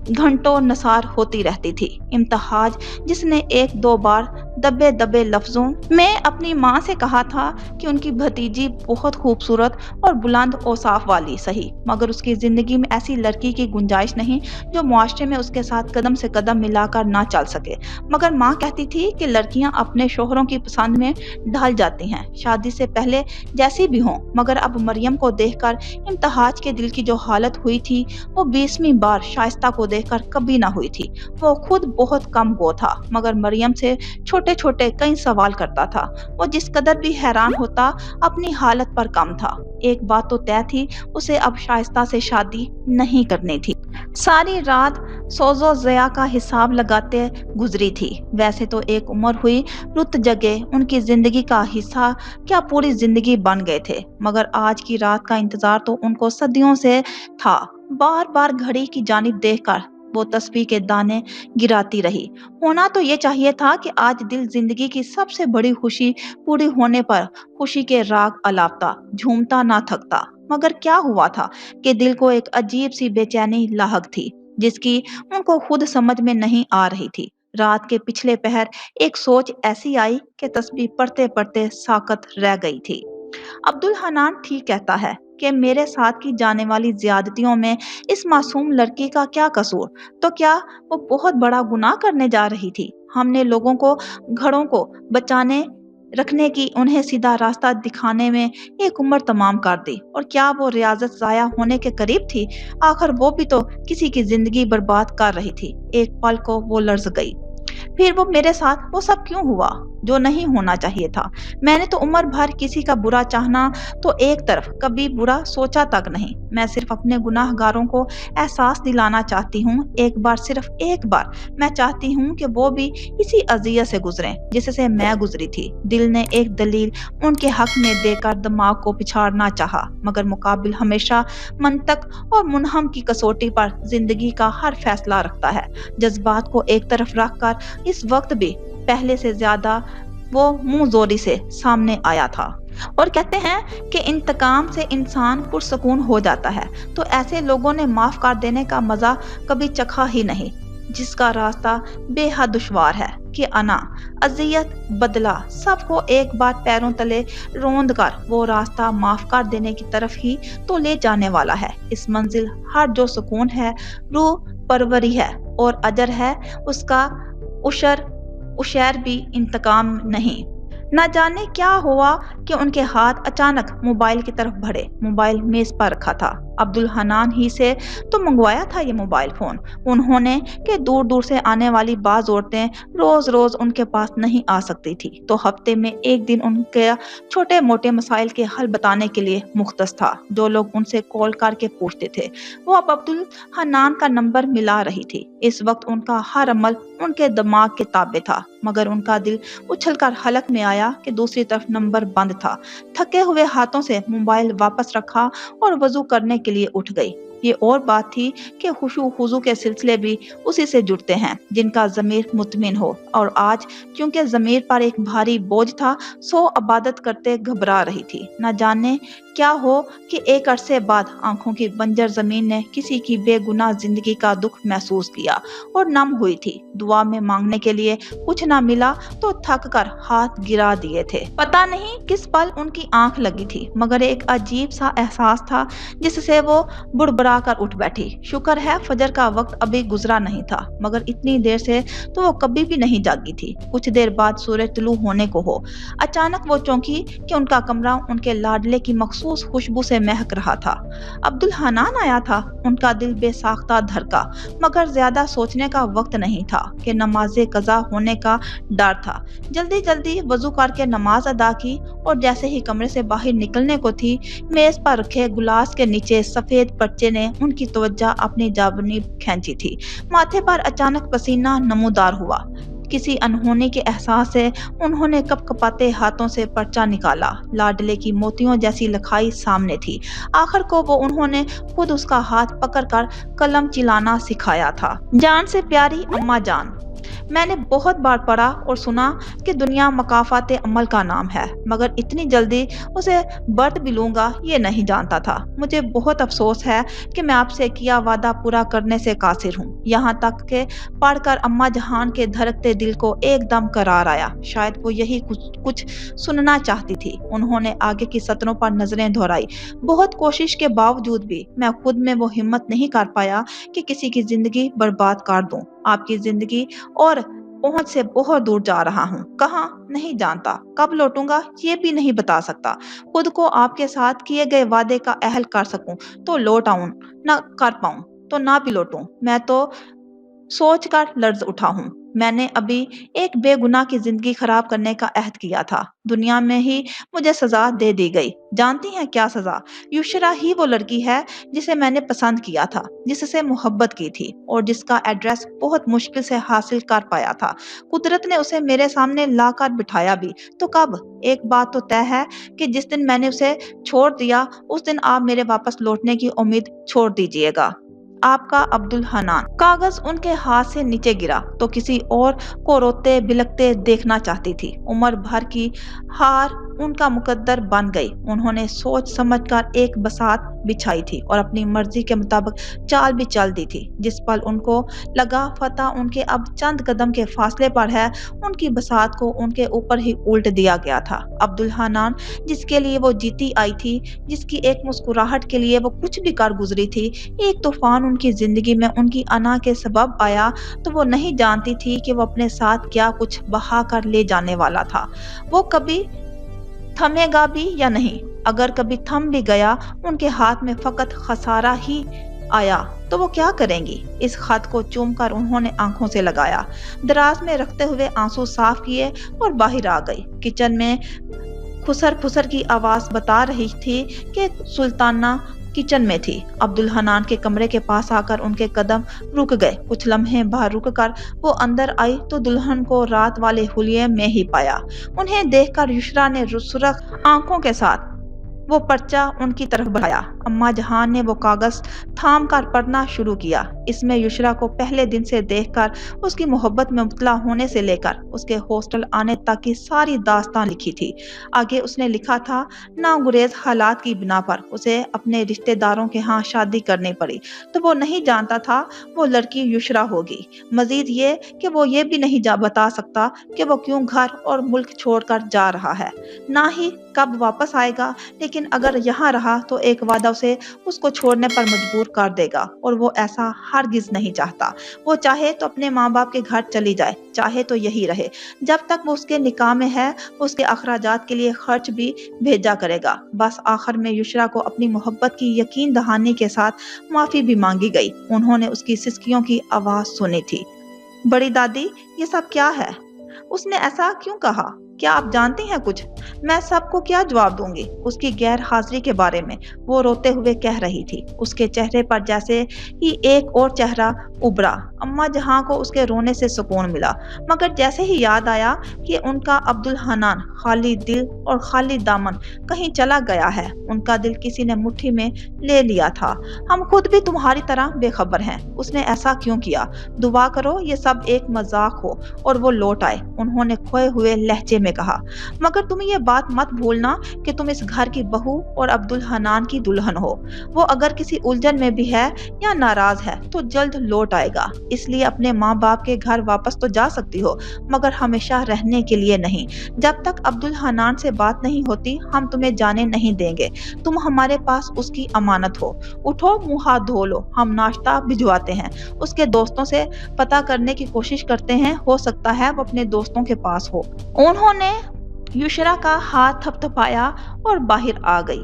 घंटों नसार होती रहती थी। इम्तियाज, जिसने एक दो बार दबे दबे लफ्जों में अपनी माँ से कहा था कि उनकी भतीजी बहुत खूबसूरत और बुलंद औसाफ वाली सही, मगर उसकी जिंदगी में ऐसी लड़की की गुंजाइश नहीं जो मुआशरे में उसके साथ कदम से कदम मिलाकर ना चल सके। मगर माँ कहती थी कि लड़कियां अपने शोहरों की पसंद में ढल जाती हैं, शादी से पहले जैसी भी हों। मगर अब मरियम को देखकर इम्तियाज के दिल की जो हालत हुई थी वो 20वीं बार शाइस्ता को देखकर कभी ना हुई थी। वो खुद बहुत कम गो था, मगर मरियम से छोटे छोटे कई सवाल करता था। वो जिस कदर भी हैरान होता, अपनी हालत पर कम था। एक बात तो तय थी, उसे अब शाइस्ता से शादी नहीं करनी थी। सारी रात सोजो ज़या का हिसाब लगाते गुजरी थी। वैसे तो एक उम्र हुई, रुत जगे उनकी जिंदगी का हिस्सा क्या पूरी जिंदगी बन गए थे, मगर आज की रात का इंतजार तो उनको सदियों से था। बार बार घड़ी की जानिब देखकर वो तस्बीह के दाने गिराती रही। होना तो ये चाहिए था कि आज दिल जिंदगी की सबसे बड़ी खुशी पूरी होने पर खुशी के राग अलापता, झूमता ना थकता। मगर क्या हुआ था कि दिल को एक अजीब सी बेचैनी लाहक थी, जिसकी उनको खुद समझ में नहीं आ रही थी। रात के पिछले पहर एक सोच ऐसी आई कि तस्बीह पढ़ते पढ़ते साकत रह गई थी। अब्दुल हनान ठीक कहता है कि मेरे साथ की जाने वाली ज्यादतियों में इस मासूम लड़की का क्या कसूर? तो क्या वो बहुत बड़ा गुनाह करने जा रही थी? हमने लोगों को, घरों को बचाने रखने की, उन्हें सीधा रास्ता दिखाने में एक उम्र तमाम कर दी, और क्या वो रियाजत जाया होने के करीब थी? आखिर वो भी तो किसी की जिंदगी बर्बाद कर रही थी। एक पल को वो लर्ज गई। फिर वो मेरे साथ वो सब क्यों हुआ जो नहीं होना चाहिए था? मैंने तो उम्र भर किसी का बुरा चाहना तो एक तरफ, कभी बुरा सोचा तक नहीं। मैं सिर्फ अपने गुनाहगारों को एहसास दिलाना चाहती हूँ। एक बार, सिर्फ एक बार मैं चाहती हूँ कि वो भी इसी अजियत से गुजरें जिससे मैं गुजरी थी। दिल ने एक दलील उनके हक में देकर दिमाग को पिछाड़ना चाहा, मगर मुकाबिल हमेशा मंतक और मुनहम की कसौटी पर जिंदगी का हर फैसला रखता है। जज्बात को एक तरफ रखकर इस वक्त भी पहले से ज्यादा वो मुंह जोरी से सामने आया था। और कहते हैं कि इंतकाम से इंसान पुरसकून हो जाता है, तो ऐसे लोगों ने माफ कर देने का मजा कभी चखा ही नहीं, जिसका रास्ता बेहद दुश्वार है कि अना, अजियत, बदला सबको एक बार पैरों तले रोंद कर वो रास्ता माफ कर देने की तरफ ही तो ले जाने वाला है। इस मंजिल हर जो सुकून है, रूह परवरी है और अजर है उसका, उशैर भी इंतकाम नहीं। न जाने क्या हुआ कि उनके हाथ अचानक मोबाइल की तरफ बढ़े। मोबाइल मेज पर रखा था। अब्दुल हनान ही से तो मंगवाया था ये मोबाइल फोन उन्होंने, कि दूर दूर से आने वाली बाज औरतें रोज रोज उनके पास नहीं आ सकती थी, तो हफ्ते में एक दिन उनके छोटे मोटे मसाइल के हल बताने के लिए मुख्तस था। जो लोग उनसे कॉल करके पूछते थे, वो अब अब्दुल हनान का नंबर मिला रही थी। इस वक्त उनका हर अमल उनके दिमाग के ताबे था, मगर उनका दिल उछलकर हलक में आया कि दूसरी तरफ नंबर बंद था। थके हुए हाथों से मोबाइल वापस रखा और वजू करने के लिए उठ गई। یہ اور بات تھی کہ خشوع خضوع کے سلسلے بھی اسی سے جڑتے ہیں جن کا ضمیر مطمئن ہو، اور آج چونکہ ضمیر پر ایک بھاری بوجھ تھا، سو عبادت کرتے گھبرا رہی تھی۔ نہ جانے کیا ہو کہ ایک عرصے بعد آنکھوں کی بنجر زمین نے کسی کی بے گناہ زندگی کا دکھ محسوس کیا اور نم ہوئی تھی۔ دعا میں مانگنے کے لیے کچھ نہ ملا تو تھک کر ہاتھ گرا دیے تھے۔ پتہ نہیں کس پل ان کی آنکھ لگی تھی، مگر ایک عجیب سا احساس تھا جس سے وہ بڑبڑا کر اٹھ بیٹھی۔ شکر ہے فجر کا وقت ابھی گزرا نہیں تھا، مگر اتنی دیر سے تو وہ کبھی بھی نہیں جاگی تھی۔ کچھ دیر بعد سورج طلوع ہونے کو ہو۔ اچانک وہ چونکی کہ ان کا کمرہ ان کے لاڈلے کی مخصوص خوشبو سے مہک رہا تھا۔ عبدالحنان آیا تھا۔ ان کا دل بے ساختہ دھڑکا، مگر زیادہ سوچنے کا وقت نہیں تھا کہ نماز قضا ہونے کا ڈر تھا۔ جلدی جلدی وضو کر کے نماز ادا کی اور جیسے ہی کمرے سے باہر نکلنے کو تھی، میز پر رکھے گلاس کے نیچے سفید پرچے نے ان کی توجہ اپنی جانب کھینچی تھی۔ ماتھے پر اچانک پسینہ نمودار ہوا۔ کسی انہونی کے احساس سے انہوں نے کپ کپاتے ہاتھوں سے پرچہ نکالا۔ لاڈلے کی موتیوں جیسی لکھائی سامنے تھی۔ آخر کو وہ انہوں نے خود اس کا ہاتھ پکڑ کر قلم چلانا سکھایا تھا۔ جان سے پیاری اماں جان، میں نے بہت بار پڑھا اور سنا کہ دنیا مکافات عمل کا نام ہے، مگر اتنی جلدی اسے برت بھی لوں گا یہ نہیں جانتا تھا۔ مجھے بہت افسوس ہے کہ میں آپ سے کیا وعدہ پورا کرنے سے قاصر ہوں۔ یہاں تک کہ پڑھ کر اماں جہان کے دھڑکتے دل کو ایک دم قرار آیا۔ شاید وہ یہی کچھ سننا چاہتی تھی۔ انہوں نے آگے کی سطروں پر نظریں دہرائی۔ بہت کوشش کے باوجود بھی میں خود میں وہ ہمت نہیں کر پایا کہ کسی کی زندگی برباد کر دوں۔ آپ کی زندگی اور پہنچ سے بہت دور جا رہا ہوں۔ کہاں نہیں جانتا، کب لوٹوں گا یہ بھی نہیں بتا سکتا۔ خود کو آپ کے ساتھ کیے گئے وعدے کا اہل کر سکوں تو لوٹ آؤں، نہ کر پاؤں تو نہ بھی لوٹوں۔ میں تو سوچ کر لرز اٹھا ہوں۔ میں نے ابھی ایک بے گناہ کی زندگی خراب کرنے کا عہد کیا تھا۔ دنیا میں ہی مجھے سزا دے دی گئی۔ جانتی ہیں کیا سزا؟ یشرا ہی وہ لڑکی ہے جسے میں نے پسند کیا تھا، جس سے محبت کی تھی اور جس کا ایڈریس بہت مشکل سے حاصل کر پایا تھا۔ قدرت نے اسے میرے سامنے لا کر بٹھایا بھی تو کب؟ ایک بات تو طے ہے کہ جس دن میں نے اسے چھوڑ دیا اس دن آپ میرے واپس لوٹنے کی امید چھوڑ دیجیے گا۔ آپ کا عبدالحنان۔ کاغذ ان کے ہاتھ سے نیچے گرا تو کسی اور کو روتے بلکتے دیکھنا چاہتی تھی۔ عمر بھر کی ہار ان کا مقدر بن گئی۔ انہوں نے سوچ سمجھ کر ایک بساط بچھائی تھی اور اپنی مرضی کے مطابق چال بھی چل دی تھی۔ جس پل ان کو لگا فتح ان کے اب چند قدم کے فاصلے پر ہے، ان کی بساط کو ان کے اوپر ہی الٹ دیا گیا تھا۔ عبدالحنان جس کے لیے وہ جیتی آئی تھی، جس کی ایک مسکراہٹ کے لیے وہ کچھ بھی کر گزری تھی، ایک طوفان ان کی زندگی میں ان کی انا کے سبب آیا تو وہ نہیں جانتی تھی کہ وہ اپنے ساتھ کیا کچھ بہا کر لے جانے والا تھا۔ وہ کبھی تھمے گا بھی یا نہیں؟ اگر کبھی تھم بھی گیا، ان کے ہاتھ میں فقط خسارہ ہی آیا تو وہ کیا کریں گی؟ اس خط کو چوم کر انہوں نے آنکھوں سے لگایا، دراز میں رکھتے ہوئے آنسو صاف کیے اور باہر آ گئی۔ کچن میں خسر پھسر کی آواز بتا رہی تھی کہ سلطانہ کچن میں تھی۔ عبدالحنان کے کمرے کے پاس آ کر ان کے قدم رک گئے۔ کچھ لمحے باہر رک کر وہ اندر آئی تو دلہن کو رات والے حلیے میں ہی پایا۔ انہیں دیکھ کر یشرا نے سرخ آنکھوں کے ساتھ وہ پرچہ ان کی طرف بڑھایا۔ اماں جہان نے وہ کاغذ تھام کر پڑھنا شروع کیا۔ اس میں یشرا کو پہلے دن سے دیکھ کر اس کی محبت میں مبتلا ہونے سے لے کر اس کے ہاسٹل آنے تک کی ساری داستان لکھی تھی۔ آگے اس نے لکھا تھا، ناگزیر حالات کی بنا پر اسے اپنے رشتے داروں کے ہاں شادی کرنی پڑی تو وہ نہیں جانتا تھا وہ لڑکی یشرا ہوگی۔ مزید یہ کہ وہ یہ بھی نہیں بتا سکتا کہ وہ کیوں گھر اور ملک چھوڑ کر جا رہا ہے، نہ ہی کب واپس آئے گا، لیکن اگر یہاں رہا تو ایک وعدہ اسے اس کو چھوڑنے پر مجبور کر دے گا اور وہ ایسا ہرگز نہیں چاہتا۔ وہ چاہے تو اپنے ماں باپ کے گھر چلی جائے، چاہے تو یہی رہے۔ جب تک وہ اس کے نکاح میں ہے اس کے اخراجات کے لیے خرچ بھی بھیجا کرے گا۔ بس آخر میں یشرا کو اپنی محبت کی یقین دہانی کے ساتھ معافی بھی مانگی گئی۔ انہوں نے اس کی سسکیوں کی آواز سنی تھی۔ بڑی دادی، یہ سب کیا ہے؟ اس نے ایسا کیوں کہا؟ क्या आप जानती हैं कुछ? मैं सबको क्या जवाब दूंगी उसकी गैर हाजिरी के बारे में, वो रोते हुए कह रही थी। उसके चेहरे पर जैसे ही एक और चेहरा उभरा। अम्मा जहां को उसके रोने से सुकून मिला, मगर जैसे ही याद आया कि उनका अब्दुल हनान खाली दिल और खाली दामन कहीं चला गया है, उनका दिल किसी ने मुट्ठी में ले लिया था। हम खुद भी तुम्हारी तरह बेखबर हैं, उसने ऐसा क्यों किया? दुआ करो ये सब एक मजाक हो और वो लौट आए, उन्होंने खोए हुए लहजे में कहा। मगर तुम ये बात मत भूलना कि तुम इस घर की बहू और अब्दुल हनान की दुल्हन हो। वो अगर किसी उलझन में भी है या नाराज है तो जल्द लौट आएगा, इसलिए अपने माँ बाप के घर वापस तो जा सकती हो, मगर हमेशा रहने के लिए नहीं। जब तक अब्दुल हनान से बात नहीं होती हम तुम्हें जाने नहीं देंगे। तुम हमारे पास उसकी अमानत हो। उठो, मुंह हाथ धो लो, हम नाश्ता भिजवाते हैं। उसके दोस्तों से पता करने की कोशिश करते हैं, हो सकता है वो अपने दोस्तों के पास हो। उन्होंने युशरा का हाथ थपथपाया और बाहर आ गई।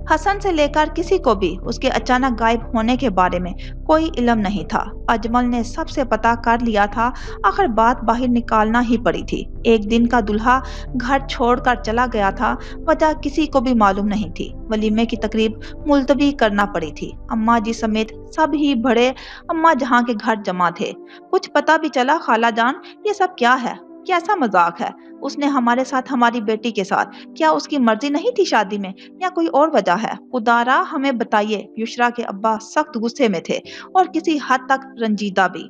हसन से लेकर किसी को भी उसके अचानक गायब होने के बारे में कोई इल्म नहीं था। अजमल ने सबसे पता कर लिया था, आखिर बात बाहर निकालना ही पड़ी थी। एक दिन का दूल्हा घर छोड़कर चला गया था, वजह किसी को भी मालूम नहीं थी। वलीमे की तकरीब मुलतवी करना पड़ी थी। अम्मा जी समेत सब ही बड़े अम्मा जहां के घर जमा थे। कुछ पता भी चला खाला जान? ये सब क्या है? कैसा मजाक है? उसने हमारे साथ, हमारी बेटी के साथ, क्या उसकी मर्जी नहीं थी शादी में, या कोई और वजह है? खुदारा हमें बताइए। युशरा के अब्बा सख्त गुस्से में थे और किसी हद तक रंजीदा भी।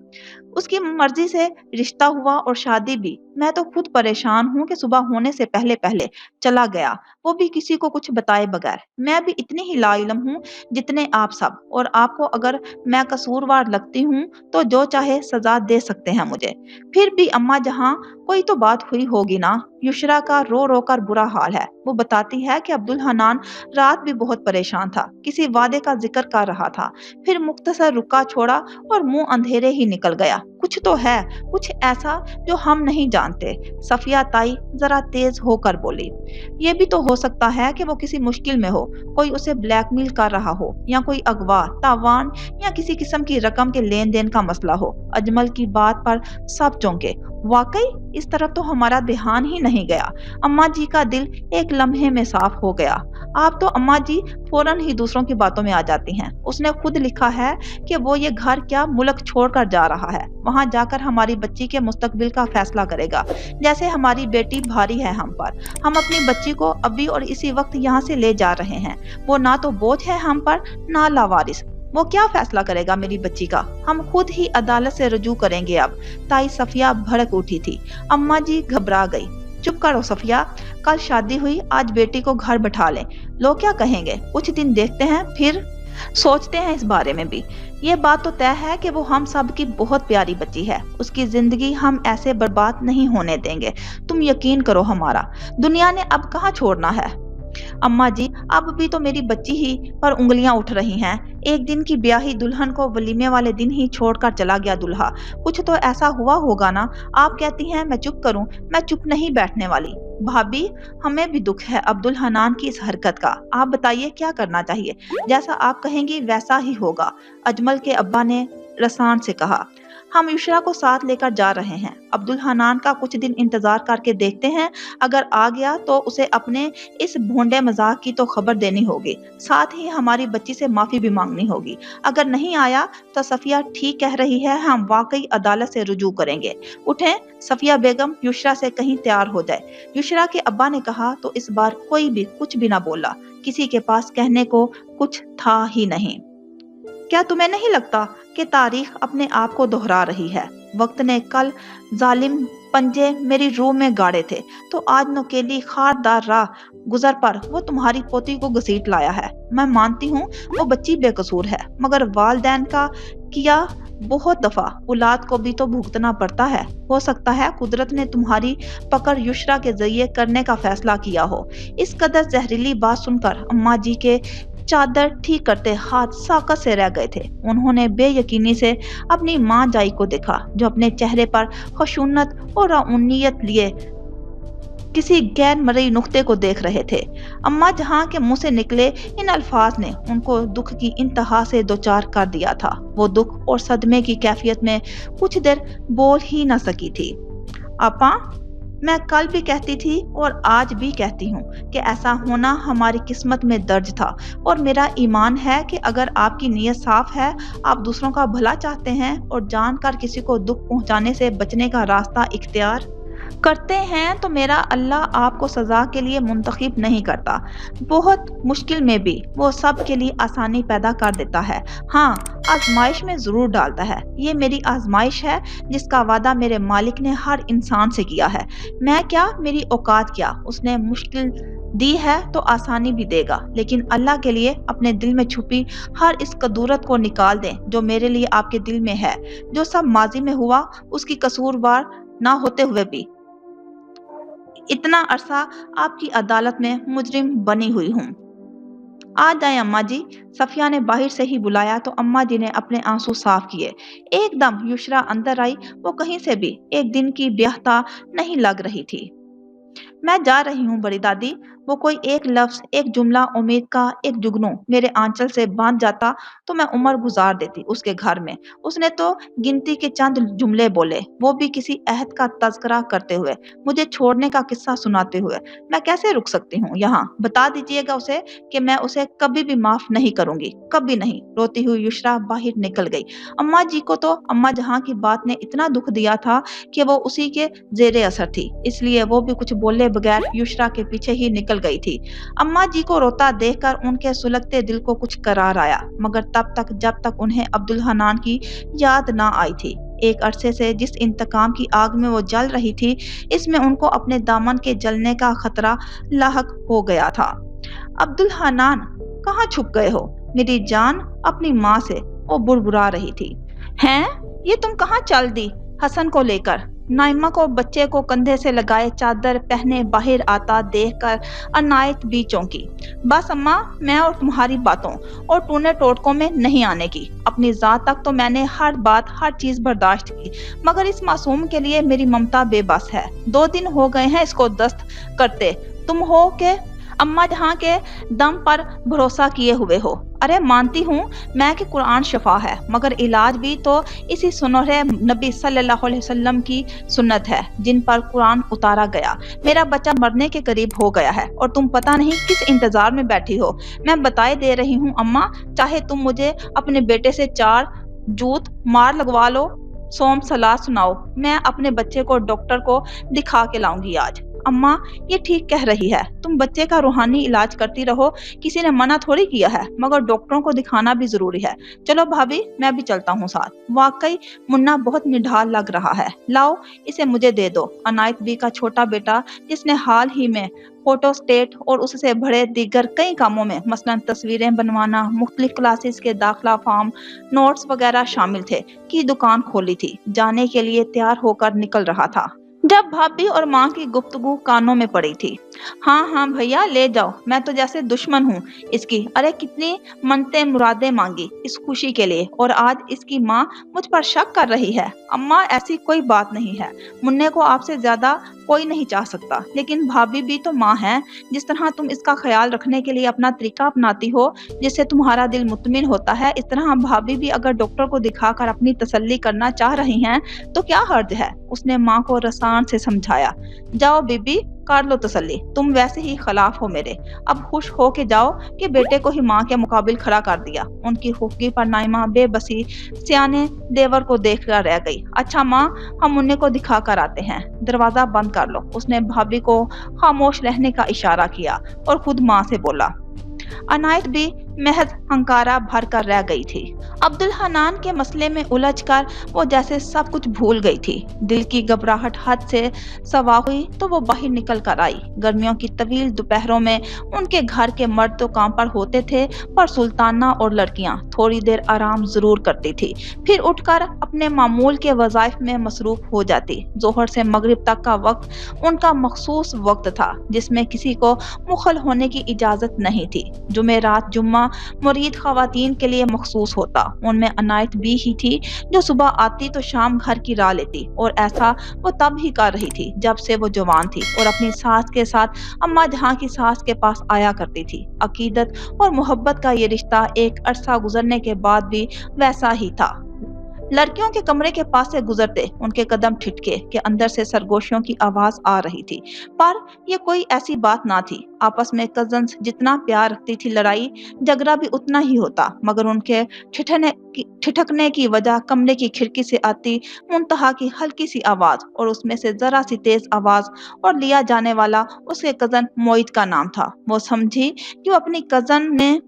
उसकी मर्जी से रिश्ता हुआ और शादी भी। मैं तो खुद परेशान हूँ कि सुबह होने से पहले पहले चला गया, वो भी किसी को कुछ बताए बगैर। मैं भी इतनी ही लाइलम हूँ जितने आप सब, और आपको अगर मैं कसूरवार लगती हूँ तो जो चाहे सजा दे सकते हैं मुझे। फिर भी अम्मा जहां कोई तो बात हुई होगी ना? युशरा का रो रो कर बुरा हाल है। वो बताती है कि अब्दुल हनान रात भी बहुत परेशान था, किसी वादे का जिक्र कर रहा था, फिर मुख्तसर रुका छोड़ा और मुंह अंधेरे ही निकल गया। कुछ तो है, कुछ ऐसा जो हम नहीं जानते। सफिया ताई जरा तेज होकर बोली। ये भी तो हो सकता है कि वो किसी मुश्किल में हो, कोई उसे ब्लैकमेल कर रहा हो, या कोई अगवा, तावान या किसी किस्म की रकम के लेन देन का मसला हो। अजमल की बात पर सब चौंके। वाकई इस तरफ तो हमारा ध्यान ही नहीं गया। अम्मा जी का दिल एक लम्हे में साफ हो गया। आप तो अम्मा जी फौरन ही दूसरों की बातों में आ जाती हैं। उसने खुद लिखा है कि वो ये घर क्या मुल्क छोड़कर जा रहा है, वहां जाकर हमारी बच्ची के मुस्तकबिल का फैसला करेगा। जैसे हमारी बेटी भारी है हम पर, हम अपनी बच्ची को अभी और इसी वक्त यहाँ से ले जा रहे हैं। वो ना तो बोझ है हम पर, ना लावारिस। वो क्या फैसला करेगा मेरी बच्ची का? हम खुद ही अदालत से रुजू करेंगे अब। ताई सफिया भड़क उठी थी। अम्मा जी घबरा गई। चुप करो सफिया, कल शादी हुई, आज बेटी को घर बैठा लें। लोग क्या कहेंगे? कुछ दिन देखते हैं, फिर सोचते हैं इस बारे में भी। ये बात तो तय है कि वो हम सब की बहुत प्यारी बच्ची है। उसकी जिंदगी हम ऐसे बर्बाद नहीं होने देंगे। तुम यकीन करो हमारा। दुनिया ने अब कहाँ छोड़ना है। अम्मा जी, अब भी तो मेरी बच्ची ही पर उंगलियां उठ रही हैं। एक दिन की ब्याही दुल्हन को वलीमे वाले दिन ही छोड़कर चला गया दूल्हा। कुछ तो ऐसा हुआ होगा ना? आप कहती हैं मैं चुप करूं? मैं चुप नहीं बैठने वाली। भाभी, हमें भी दुख है अब्दुल हनान की इस हरकत का। आप बताइए क्या करना चाहिए? जैसा आप कहेंगी वैसा ही होगा। अजमल के अब्बा ने रसान से कहा। हम युशरा को साथ लेकर जा रहे हैं। अब्दुल हनान का कुछ दिन इंतजार करके देखते हैं। अगर आ गया तो उसे अपने इस भोंडे मजाक की तो खबर देनी होगी, साथ ही हमारी बच्ची से माफी भी मांगनी होगी। अगर नहीं आया तो सफिया ठीक कह रही है, हम वाकई अदालत से रुजू करेंगे। उठें सफिया बेगम, युशरा से कहीं तैयार हो जाए। युशरा के अब्बा ने कहा तो इस बार कोई भी कुछ भी ना बोला। किसी के पास कहने को कुछ था ही नहीं। क्या तुम्हें नहीं लगता कि तारीख अपने आप को दोहरा रही है? वक्त ने कल जालिम पंजे मेरी रूह में गाड़े थे, तो आज नौकेली खारदार राह गुजर पर वो तुम्हारी पोती को घसीट लाया है। मैं मानती हूँ वो बच्ची बेकसूर है, मगर वालदैन का किया बहुत दफा औलाद को भी तो भुगतना पड़ता है। हो सकता है कुदरत ने तुम्हारी पकड़ युशरा के जरिए करने का फैसला किया हो। इस कदर जहरीली बात सुनकर अम्मा जी के चादर ठीक करते हाथ साकत से रह गए थे। उन्होंने बेयकीनी से अपनी माँ जाई को देखा, जो अपने चेहरे पर खशूनत और रऊनियत लिए किसी गैर मरई नुक्ते को देख रहे थे। अम्मा जहां के मुंह से निकले इन अल्फाज ने उनको दुख की इंतहा से दोचार कर दिया था। वो दुख और सदमे की कैफियत में कुछ देर बोल ही न सकी थी। आपा, میں کل بھی کہتی تھی اور آج بھی کہتی ہوں کہ ایسا ہونا ہماری قسمت میں درج تھا، اور میرا ایمان ہے کہ اگر آپ کی نیت صاف ہے، آپ دوسروں کا بھلا چاہتے ہیں اور جان کر کسی کو دکھ پہنچانے سے بچنے کا راستہ اختیار کرتے ہیں، تو میرا اللہ آپ کو سزا کے لیے منتخب نہیں کرتا۔ بہت مشکل میں بھی وہ سب کے لیے آسانی پیدا کر دیتا ہے۔ ہاں، آزمائش میں ضرور ڈالتا ہے۔ یہ میری آزمائش ہے جس کا وعدہ میرے مالک نے ہر انسان سے کیا ہے۔ میں کیا، میری اوقات کیا، اس نے مشکل دی ہے تو آسانی بھی دے گا، لیکن اللہ کے لیے اپنے دل میں چھپی ہر اس کدورت کو نکال دیں جو میرے لیے آپ کے دل میں ہے۔ جو سب ماضی میں ہوا، اس کی قصوروار نہ ہوتے ہوئے بھی اتنا عرصہ آپ کی عدالت میں مجرم بنی ہوئی ہوں۔ آ جائیں اماں جی، صفیہ نے باہر سے ہی بلایا تو اماں جی نے اپنے آنسو صاف کیے۔ ایک دم یشرا اندر آئی، وہ کہیں سے بھی ایک دن کی بیاہتا نہیں لگ رہی تھی۔ میں جا رہی ہوں بڑی دادی۔ وہ کوئی ایک لفظ، ایک جملہ امید کا ایک جگنو میرے آنچل سے باندھ جاتا تو میں عمر گزار دیتی اس کے گھر میں۔ اس نے تو گنتی کے چند جملے بولے، وہ بھی کسی عہد کا تذکرہ کرتے ہوئے، مجھے چھوڑنے کا قصہ سناتے ہوئے۔ میں کیسے رک سکتی ہوں یہاں؟ بتا دیجیے گا اسے کہ میں اسے کبھی بھی معاف نہیں کروں گی، کبھی نہیں۔ روتی ہوئی یشرا باہر نکل گئی۔ اماں جی کو تو اماں جہاں کی بات نے اتنا دکھ دیا تھا کہ وہ اسی کے زیر اثر تھی، اس لیے وہ بھی کچھ بولے بغیر یشرا کے پیچھے ہی نکل گئی تھی۔ اماں جی کو روتا دیکھ کر ان کے سلگتے دل کو کچھ قرار آیا، مگر تب تک جب تک انہیں عبدالحنان کی یاد نہ آئی تھی۔ ایک عرصے سے جس انتقام کی آگ میں وہ جل رہی تھی، اس میں ان کو اپنے دامن کے جلنے کا خطرہ لاحق ہو گیا تھا۔ عبدالحنان، کہاں چھپ گئے ہو میری جان؟ اپنی ماں سے وہ بڑبڑا رہی تھی۔ ہیں، یہ تم کہاں چل دی حسن کو لے کر؟ نائمہ کو بچے کو کندھے سے لگائے چادر پہنے باہر آتا دیکھ کر عنایت بھی چونکی۔ بس اماں، میں اور تمہاری باتوں اور ٹونے ٹوٹکوں میں نہیں آنے کی۔ اپنی ذات تک تو میں نے ہر بات، ہر چیز برداشت کی، مگر اس معصوم کے لیے میری ممتا بے بس ہے۔ 2 دن ہو گئے ہیں اس کو دست کرتے، تم ہو کہ اماں جہاں کے دم پر بھروسہ کیے ہوئے ہو۔ ارے مانتی ہوں میں کہ قرآن شفا ہے، مگر علاج بھی تو اسی سنہرے نبی صلی اللہ علیہ وسلم کی سنت ہے جن پر قرآن اتارا گیا۔ میرا بچہ مرنے کے قریب ہو گیا ہے اور تم پتہ نہیں کس انتظار میں بیٹھی ہو۔ میں بتائے دے رہی ہوں اماں، چاہے تم مجھے اپنے بیٹے سے 4 جوت مار لگوا لو، سوم سلاد سناؤ، میں اپنے بچے کو ڈاکٹر کو دکھا کے لاؤں گی آج۔ اماں، یہ ٹھیک کہہ رہی ہے، تم بچے کا روحانی علاج کرتی رہو، کسی نے منع تھوڑی کیا ہے، مگر ڈاکٹروں کو دکھانا بھی ضروری ہے۔ چلو بھابھی، میں بھی چلتا ہوں ساتھ۔ واقعی منا بہت نڈھال لگ رہا ہے، لاؤ اسے مجھے دے دو۔ عنایت بی کا چھوٹا بیٹا، جس نے حال ہی میں فوٹو اسٹیٹ اور اس سے بڑے دیگر کئی کاموں میں، مثلاً تصویریں بنوانا، مختلف کلاسز کے داخلہ فارم، نوٹس وغیرہ شامل تھے، کی دکان کھولی تھی، جانے کے لیے تیار ہو کر نکل رہا تھا جب بھابھی اور ماں کی گفتگو کانوں میں پڑی تھی۔ ہاں ہاں بھیا، لے جاؤ، میں تو جیسے دشمن ہوں اس کی۔ ارے کتنی منتیں مرادیں مانگی اس خوشی کے لیے، اور آج اس کی ماں مجھ پر شک کر رہی ہے۔ اماں، ایسی کوئی بات نہیں ہے، مننے کو آپ سے زیادہ کوئی نہیں چاہ سکتا، لیکن بھابھی بھی تو ماں ہے۔ جس طرح تم اس کا خیال رکھنے کے لیے اپنا طریقہ اپناتی ہو جس سے تمہارا دل مطمئن ہوتا ہے، اس طرح بھابھی بھی اگر ڈاکٹر کو دکھا کر اپنی تسلی کرنا چاہ رہی ہیں تو کیا حرج ہے؟ اس نے ماں کو رسان سے سمجھایا۔ جاؤ بی بی، کر لو تسلی، تم ویسے ہی خلاف ہو میرے، اب خوش ہو کے جاؤ کہ بیٹے کو ہی ماں کے مقابل کھڑا کر دیا۔ ان کی خفگی پر نائمہ بے بسی سیانے دیور کو دیکھ کر رہ گئی۔ اچھا ماں، ہم مننے کو دکھا کر آتے ہیں، دروازہ بند کر لو۔ اس نے بھابھی کو خاموش رہنے کا اشارہ کیا اور خود ماں سے بولا۔ عنایت بھی محض ہنکارا بھر کر رہ گئی تھی۔ عبدالحنان کے مسئلے میں الجھ کر وہ جیسے سب کچھ بھول گئی تھی۔ دل کی گھبراہٹ حد سے سوا ہوئی تو وہ باہر نکل کر آئی۔ گرمیوں کی طویل دوپہروں میں ان کے گھر کے مرد تو کام پر ہوتے تھے، پر سلطانہ اور لڑکیاں تھوڑی دیر آرام ضرور کرتی تھی، پھر اٹھ کر اپنے معمول کے وظائف میں مصروف ہو جاتی۔ ظہر سے مغرب تک کا وقت ان کا مخصوص وقت تھا جس میں کسی کو مخل ہونے کی اجازت نہیں تھی۔ جمعرات جمعہ مرید خواتین کے لیے مخصوص ہوتا، ان میں عنایت بھی ہی تھی جو صبح آتی تو شام گھر کی راہ لیتی، اور ایسا وہ تب ہی کر رہی تھی جب سے وہ جوان تھی اور اپنی ساس کے ساتھ اماں جہاں کی ساس کے پاس آیا کرتی تھی۔ عقیدت اور محبت کا یہ رشتہ ایک عرصہ گزرنے کے بعد بھی ویسا ہی تھا، लड़कियों के कमरे के पास से गुजरते उनके कदम ठिठके कि अंदर से सरगोशियों की आवाज आ रही थी। पर ये कोई ऐसी बात ना थी। आपस में कजन्स जितना प्यार रखती थी, लड़ाई झगड़ा भी उतना ही होता, मगर उनके ठिठकने की वजह कमरे की खिड़की से आती मुंतहा की हल्की सी आवाज और उसमें से जरा सी तेज आवाज और लिया जाने वाला उसके कजन मोहित का नाम था। वो समझी कि वो अपनी कजन ने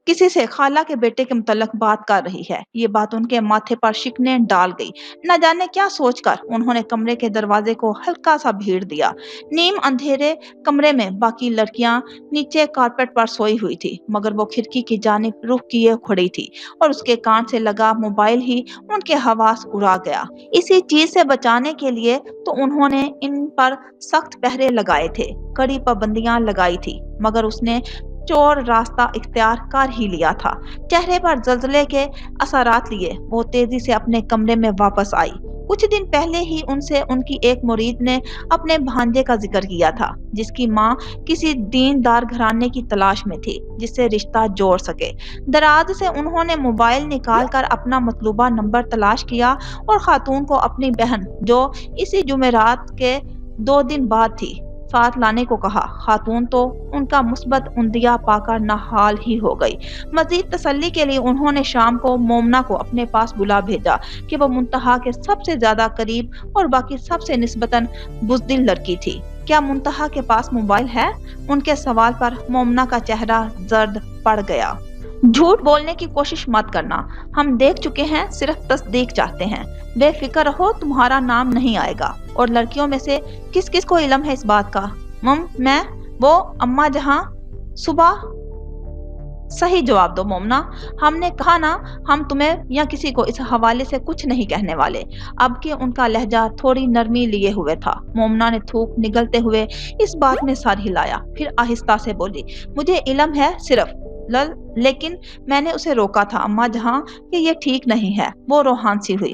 किसी से खाला के बेटे के मुतल्लक बात कर रही है। ये बात उनके माथे पर शिकने डाल गई। न जाने क्या सोचकर उन्होंने कमरे के दरवाजे को हल्का सा भीड़ दिया। नीम अंधेरे कमरे में बाकी लड़कियां नीचे कारपेट पर सोई हुई थी, मगर वो खिड़की की जानिब रुख किए खड़ी थी और उसके कान से लगा मोबाइल ही उनके हवास उड़ा गया। इसी चीज से बचाने के लिए तो उन्होंने इन पर सख्त पहरे लगाए थे, कड़ी पाबंदियां लगाई थी, मगर उसने चोर रास्ता इख्तियार कर ही लिया था। चेहरे पर जल्जले के असरात लिए वो तेजी से अपने कमरे में वापस आई। कुछ दिन पहले ही उनसे उनकी एक मुरीद ने अपने भांजे का जिक्र किया था, जिसकी माँ किसी दीनदार घराने की तलाश में थी जिससे रिश्ता जोड़ सके। दराज से उन्होंने मोबाइल निकाल कर अपना मतलूबा नंबर तलाश किया और खातून को अपनी बहन, जो इसी जुमेरात के 2 दिन बाद थी, साथ लाने को कहा। खातून तो उनका मुस्बत उंदिया पाकर नहाल ही हो गई। मजीद तसल्ली के लिए उन्होंने शाम को मोमना को अपने पास बुला भेजा कि वो मुंतहा के सबसे ज्यादा करीब और बाकी सबसे निस्बतन बुज़दिल लड़की थी। क्या मुंतहा के पास मोबाइल है? उनके सवाल पर मोमना का चेहरा जर्द पड़ गया। झूठ बोलने की कोशिश मत करना, हम देख चुके हैं, सिर्फ तस्दीक चाहते हैं। बेफिक्र रहो, तुम्हारा नाम नहीं आएगा। और लड़कियों में से किस किस को इल्म है इस बात का? मैं, वो, अम्मा जहां, सुबह। सही जवाब दो मोमना। हमने कहा ना, हम तुम्हें या किसी को इस हवाले से कुछ नहीं कहने वाले। अब कि उनका लहजा थोड़ी नरमी लिए हुए था। मोमना ने थूक निगलते हुए इस बात में सर हिलाया, फिर आहिस्ता से बोली, मुझे इल्म है सिर्फ लेकिन मैंने उसे रोका था अम्मा जहां कि ये ठीक नहीं है। वो रोहान सी हुई।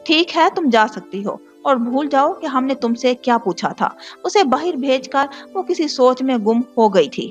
ठीक है, तुम जा सकती हो और भूल जाओ कि हमने तुमसे क्या पूछा था। उसे बाहर भेजकर वो किसी सोच में गुम हो गई थी।